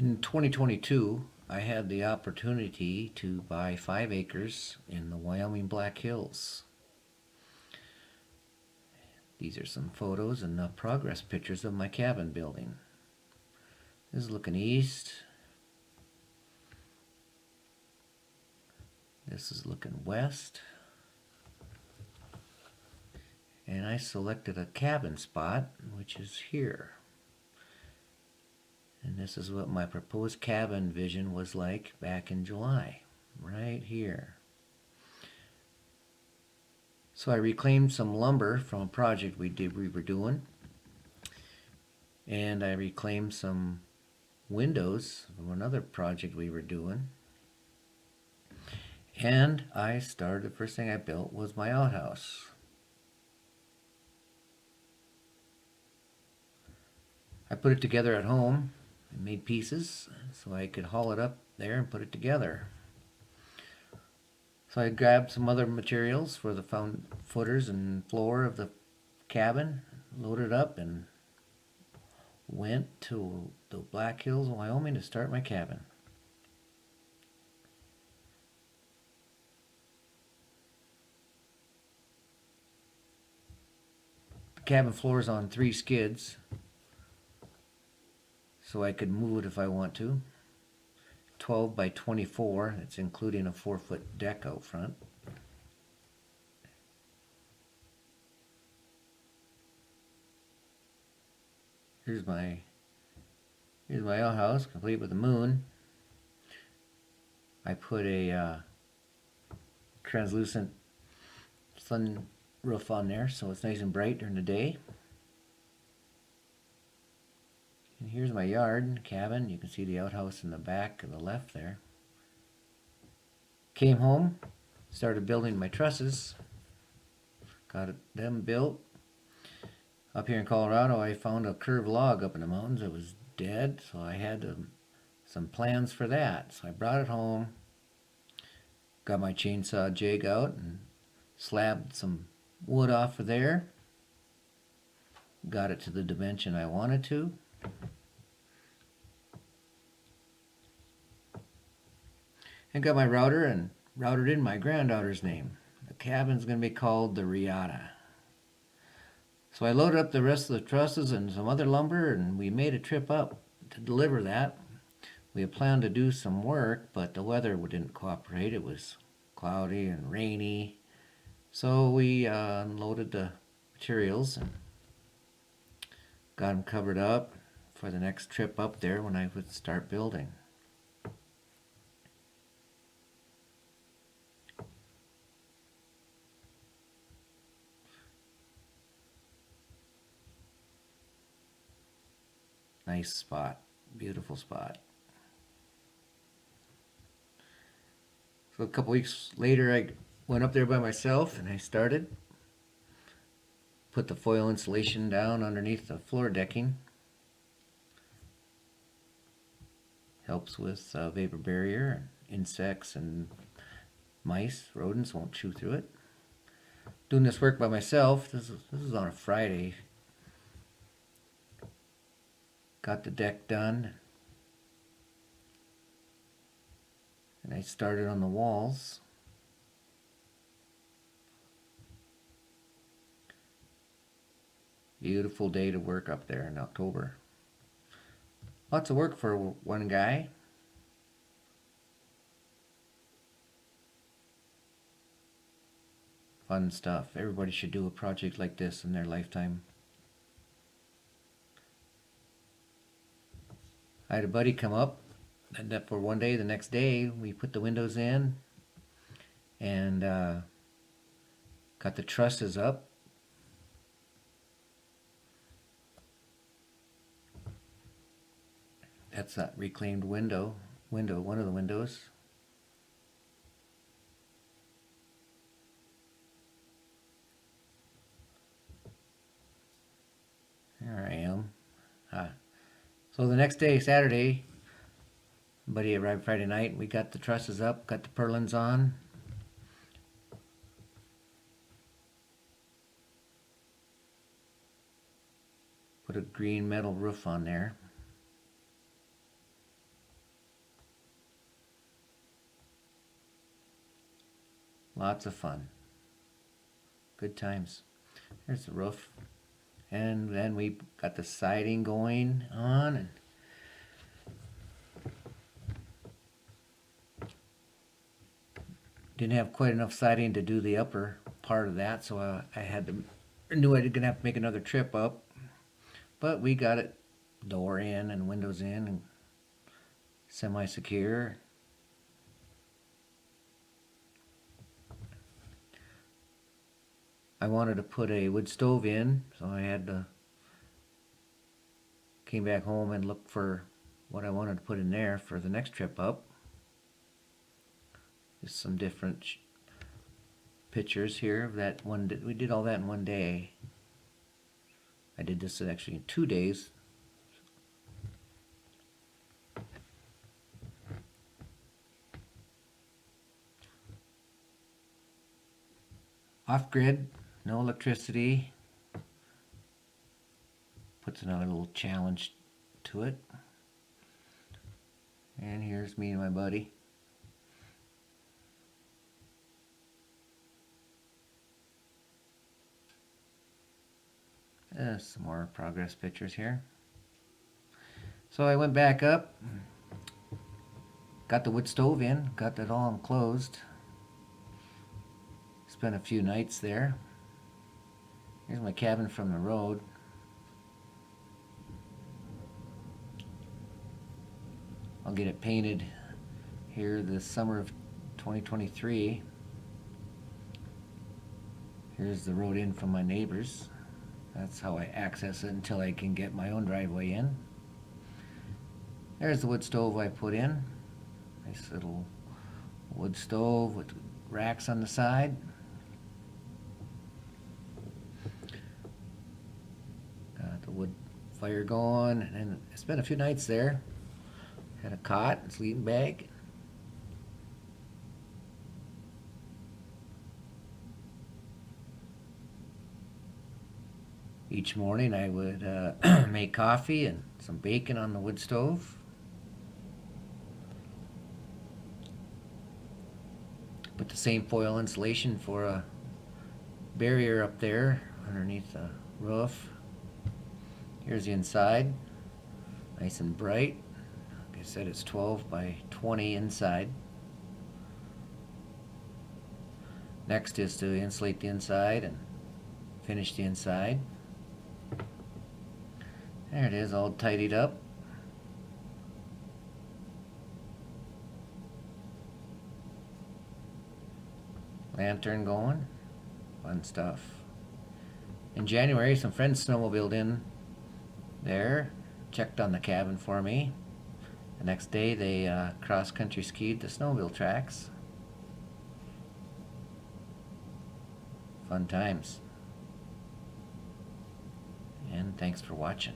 In 2022, I had the opportunity to buy 5 acres in the Wyoming Black Hills. These are some photos and progress pictures of my cabin building. This is looking east. This is looking west. And I selected a cabin spot, which is here. And this is what my proposed cabin vision was like back in July, right here. So I reclaimed some lumber from a project we were doing, and I reclaimed some windows from another project we were doing. And the first thing I built was my outhouse. I put it together at home and made pieces so I could haul it up there and put it together. So I grabbed some other materials for the footers and floor of the cabin, loaded up, and went to the Black Hills, Wyoming to start my cabin. The cabin floor is on 3 skids, so I could move it if I want to. 12 by 24, it's including a 4-foot deck out front. Here's my outhouse, complete with a moon. I put a translucent sun roof on there so it's nice and bright during the day. And here's my yard, cabin. You can see the outhouse in the back of the left there. Came home, started building my trusses. Got them built. Up here in Colorado, I found a curved log up in the mountains. It was dead, so I had some plans for that. So I brought it home, got my chainsaw jig out and slabbed some wood off of there. Got it to the dimension I wanted to. And got my router and routed in my granddaughter's name. The cabin's going to be called the Riata. So I loaded up the rest of the trusses and some other lumber, and we made a trip up to deliver that. We had planned to do some work, but the weather didn't cooperate. It was cloudy and rainy. So we unloaded the materials and got them covered up for the next trip up there when I would start building. Nice spot, beautiful spot. So a couple weeks later, I went up there by myself and I started. Put the foil insulation down underneath the floor decking. Helps with vapor barrier. Insects and mice, rodents won't chew through it. Doing this work by myself. This is on a Friday. Got the deck done. And I started on the walls. Beautiful day to work up there in October. Lots of work for one guy. Fun stuff. Everybody should do a project like this in their lifetime. I had a buddy come up, and for one day, the next day, we put the windows in and got the trusses up. That's that reclaimed window, one of the windows. There I am. So the next day, Saturday, buddy arrived Friday night. We got the trusses up, got the purlins on. Put a green metal roof on there. Lots of fun. Good times. Here's the roof. And then we got the siding going on, and didn't have quite enough siding to do the upper part of that, so I had to, I knew I was gonna have to make another trip up, but we got it door in and windows in and semi-secure. I wanted to put a wood stove in, so I had to came back home and looked for what I wanted to put in there for the next trip up. Just some different pictures here of that one. We did all that in one day. I did this actually in 2 days. Off grid, no electricity. Puts another little challenge to it. And here's me and my buddy. Some more progress pictures here. So I went back up, got the wood stove in, got that all enclosed. Spent a few nights there. Here's my cabin from the road. I'll get it painted here this summer of 2023. Here's the road in from my neighbors. That's how I access it until I can get my own driveway in. There's the wood stove I put in. Nice little wood stove with racks on the side. Got the wood fire going, and I spent a few nights there. Had a cot and sleeping bag. Each morning I would make coffee and some bacon on the wood stove. Put the same foil insulation for a barrier up there underneath the roof. Here's the inside, nice and bright. Like I said, it's 12 by 20 inside. Next is to insulate the inside and finish the inside. There it is, all tidied up. Lantern going. Fun stuff. In January, some friends snowmobiled in there, checked on the cabin for me. The next day, they cross-country skied the snowmobile tracks. Fun times. And thanks for watching.